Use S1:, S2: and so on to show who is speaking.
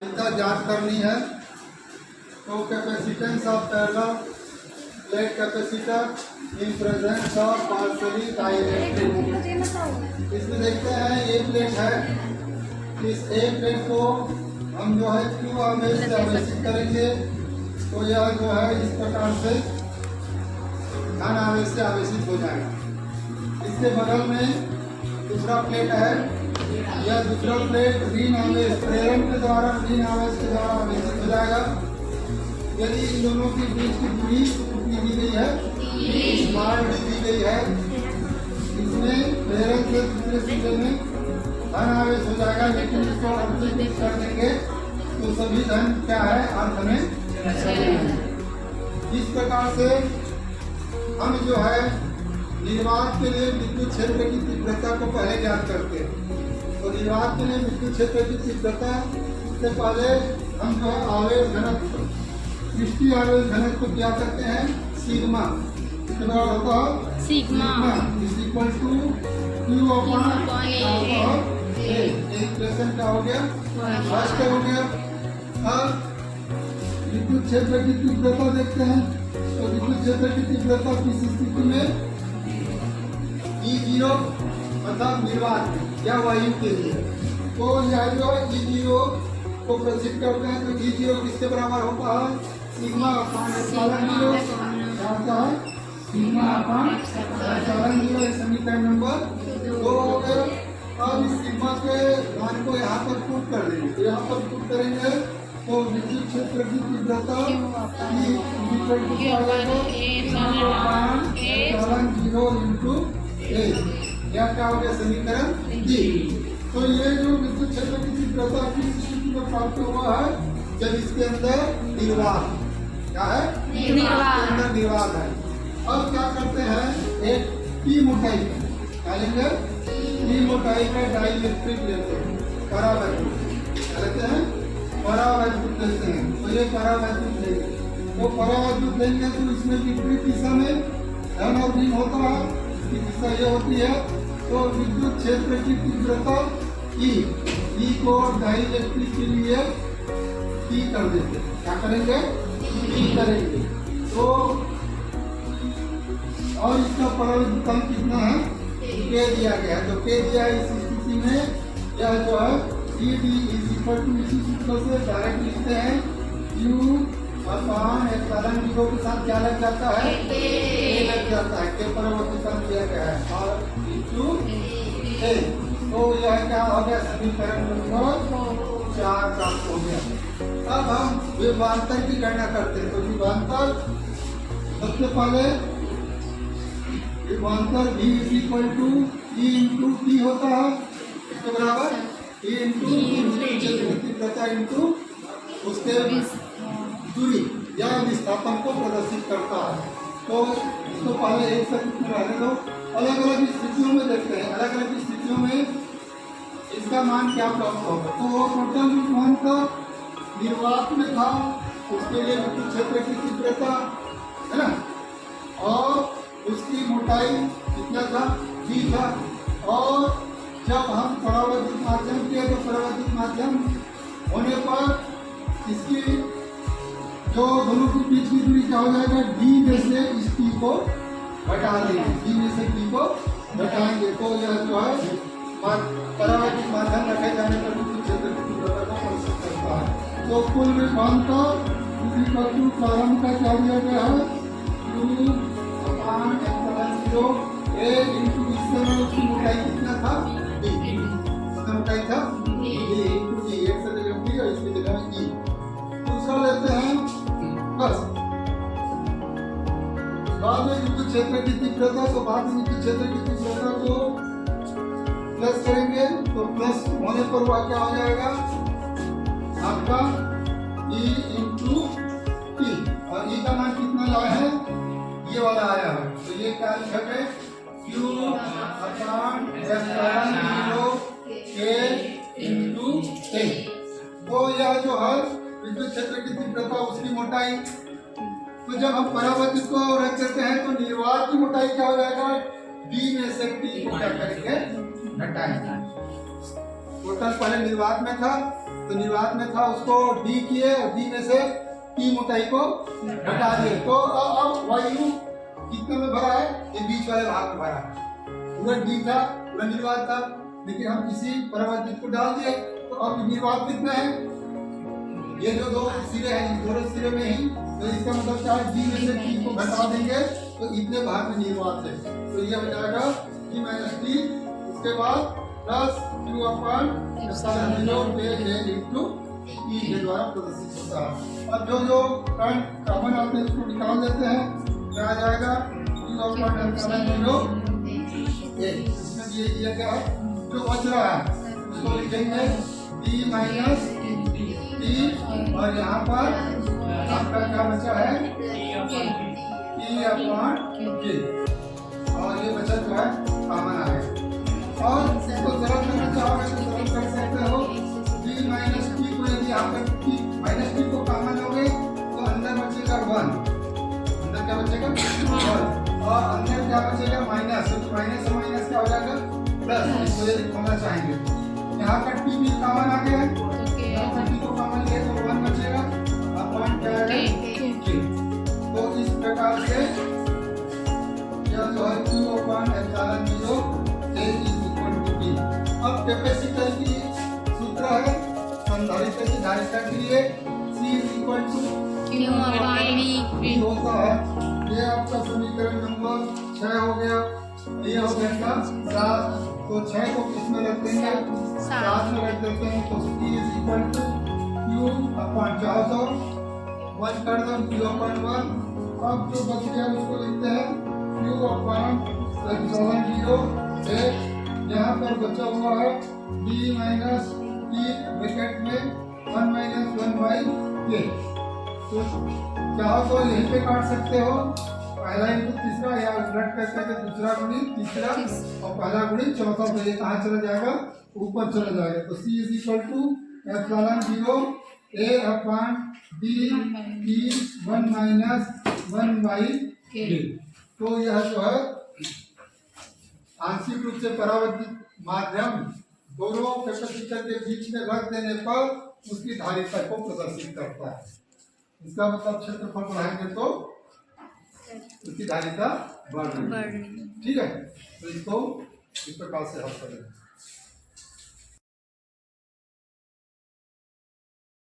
S1: जांच करनी है तो capacitance of parallel plate capacitor in presence of partially dielectric. इसमें देखते हैं ये प्लेट है, इस एक प्लेट को हम जो है क्यू आवेश से आवेशित करेंगे तो यह जो है इस प्रकार से धन आवेश से आवेशित हो जाएगा। इसके बगल में दूसरा प्लेट है, यह दूसरा प्लेट ऋण आवेश प्रेरण के द्वारा ऋण आवेश के द्वारा आवेशित हो जाएगा। यदि इन दोनों के बीच की दूरी कितनी दी गई है, स्मॉल दी गई है, इसमें प्रेरण से दूसरे सिरे में धन आवेश हो जाएगा। लेकिन इसको अर्थित कर देंगे तो सभी धन क्या है, अर्थ में। इस प्रकार से हम जो है निर्वात के लिए विद्युत क्षेत्र की तीव्रता को पहले ज्ञात करते हैं। तो निर्वात के लिए विद्युत क्षेत्र की तीव्रता से पहले हम जो है आवेश घनत्व, पृष्ठीय आवेश घनत्व को क्या करते हैं, सिग्मा कितना बराबर होता है, sigma is equal to Q upon A. Equation क्या हो गया, फर्स्ट हो गया। अब विद्युत क्षेत्र की तीव्रता देखते हैं तो विद्युत क्षेत्र की तीव्रता किस स्थिति में, E0 अर्थात निर्वात या वायु के लिए, तो यह जो E0 को प्रदर्शित करते हैं तो E0 किसके बराबर होता है, सिग्मा अपॉन एप्सिलॉन 0 होता है, सिग्मा अपॉन एप्सिलॉन 0। समीकरण नंबर 2 हो गया। अब इस सिग्मा के मान को यहाँ पर पुट कर देंगे, तो यहाँ पर पुट करेंगे तो विद्युत क्षेत्र की तीव्रता या क्या हो गया, समीकरण 3। तो ये जो विद्युत क्षेत्र की तीव्रता किस स्थिति में प्राप्त हुआ है, जब इसके अंदर निर्वात क्या है, अंदर निर्वात है। अब क्या करते हैं, एक पी मोटाई क्या लेंगे, पी मोटाई का डाइलेक्ट्रिक लेते हैं, परावैद्युत लेते हैं, परावैद्युत लेते हैं। तो ये परावैद्युत लेंगे, तो परावैद्युत लेंगे तो इसमें विपरीत दिशा में धन और ऋण होता है, इसकी दिशा ये होती है। तो विद्युत क्षेत्र की तीव्रता ई को डाइलेक्ट्रिक के लिए ई कर देते, क्या करेंगे, ई करेंगे। तो और इसका परावैद्युतांक कितना है, के दिया गया है, तो के दिया है। इस स्थिति में यह जो है डी इज इक्वल टू इसी सूत्र से डायरेक्ट लिखते हैं, क्यू अपॉन एप्सिलॉन 0 के साथ क्या लग जाता है, ए लग जाता है, के परावैद्युतांक दिया गया है और इनटू ए। तो यह क्या हो गया, समीकरण नंबर 4 प्राप्त हो गया। अब हम विभवांतर की गणना करते हैं। तो विभवांतर सबसे पहले विभवांतर V is equal to E into T होता है, इसके बराबर ई इंटू तीव्रता इंटू उसके दूरी या विस्थापन को प्रदर्शित करता है। तो इसको पहले एक सर्किट में रहने दो। अलग अलग स्थितियों में देखते हैं, अलग अलग स्थितियों में इसका मान क्या प्राप्त होगा। तो टोटल विभवांतर निर्वात में था, उसके लिए विद्युत क्षेत्र की तीव्रता है ना, और उसकी मोटाई कितना था, d था। और जब हम परावैद्युत माध्यम किए तो परावैद्युत माध्यम होने पर इसकी जो दोनों के बीच की दूरी क्या हो जाएगा, d में से इस t को घटा देंगे, d में से t को घटाएंगे। तो यह जो है परावैद्युत माध्यम रखे जाने पर विद्युत क्षेत्र की तीव्रता को प्रदर्शित करता है। तो कुल विभवांतर प्रारंभ का क्या दिया गया है, क्यू अपॉन एप्सिलॉन 0 ए इंटू इसकी मोटाई कितना था, d, इसका मोटाई था d इंटू d, एक से जगह d और इसकी जगह e। दूसरा लेते हैं बस, बाद में विद्युत क्षेत्र की तीव्रता, तो बाद में विद्युत क्षेत्र की तीव्रता को प्लस करेंगे तो प्लस होने पर वह क्या हो जाएगा, आपका E इंटू टी, और E का मान कितना आया है, ये वाला आया है। तो ये क्या लिखा है, Q upon epsilon 0 K into T। तो यह जो है विद्युत क्षेत्र की तीव्रता, उसकी मोटाई। तो जब हम परावैद्युत को रख देते हैं तो निर्वात की मोटाई क्या हो जाएगा, D में से T को क्या करेंगे, घटाएंगे। टोटल पहले निर्वात में था, तो निर्वात में था उसको डी किए, डी में से टी मोटाई को घटा दिए, तो अब वायु कितने में भरा है, ये बीच वाले भाग में भरा है। पूरा डी था, पूरा निर्वात था, लेकिन हम किसी परावर्तित को डाल दिए, तो अब निर्वात कितना है, ये जो दो सिरे हैं, दोनों सिरे में ही, तो इसका मतलब क्या है, डी में से टी को घटा देंगे तो इतने भाग में निर्वात है, तो ये हो जाएगा डी माइनस टी, उसके बाद प्लस क्यू अपन एप्सिलॉन जीरो पे ए इनटू ई के द्वारा प्रदर्शित होता है। अब जो जो करंट कॉमन आते हैं उसको निकाल देते हैं, क्या आ जाएगा, क्यू अपन एप्सिलॉन जीरो ए, इसमें ये दिया गया है, जो बच रहा है उसको लिखेंगे डी माइनस टी, और यहाँ पर आपका क्या बचा है, टी अपॉन के, और ये बचा जो है कॉमन आएगा। और इसको सरल करना चाहोगे तो सरल कर सकते हो, डी माइनस टी को यदि यहाँ पर टी माइनस टी को कॉमन लोगे तो अंदर बचेगा 1, अंदर क्या बचेगा 1, और अंदर क्या बचेगा माइनस, तो माइनस से माइनस क्या हो जाएगा प्लस, इसको यदि खोलना चाहेंगे, यहाँ का टी भी कॉमन आ गया है, यहाँ का टी को कॉमन लिए तो 1 बचेगा अपॉन क्या है के। तो इस प्रकार से यह जो है q upon epsilon zero A is equal to T. अब कैपेसिटर की सूत्र है संधारित्र की धारिता के लिए C is equal to
S2: Q upon V
S1: होता है। ये आपका समीकरण नंबर 6 हो गया, ये हो गया का 7, तो 6 को किसमें रख देंगे, 7 में रख देते हैं, तो C is equal to Q upon 400 1 कर दो Q अपॉन 1। अब जो बच गया उसको लिखते हैं Q अपॉन एप्सिलॉन जीरो ए, यहाँ पर बचा हुआ है d माइनस टी ब्रैकेट में 1 माइनस 1 बाई के, तो चाहो तो यहीं पे काट सकते हो, पहला इंटू तीसरा, या उलट कर करके दूसरा गुणित तीसरा और पहला गुणित चौथा, तो ये कहाँ चला जाएगा, ऊपर चला जाएगा। तो C is equal to epsilon zero A upon D T 1 minus 1 by K. तो यह जो है आंशिक रूप से परावर्तित माध्यम दोनों कैपेसिटर के बीच में रख देने पर उसकी धारिता को प्रदर्शित करता है। इसका मतलब क्षेत्रफल बढ़ाएंगे तो उसकी धारिता बढ़ रही है। ठीक है, तो इसको इस प्रकार से हल करेंगे।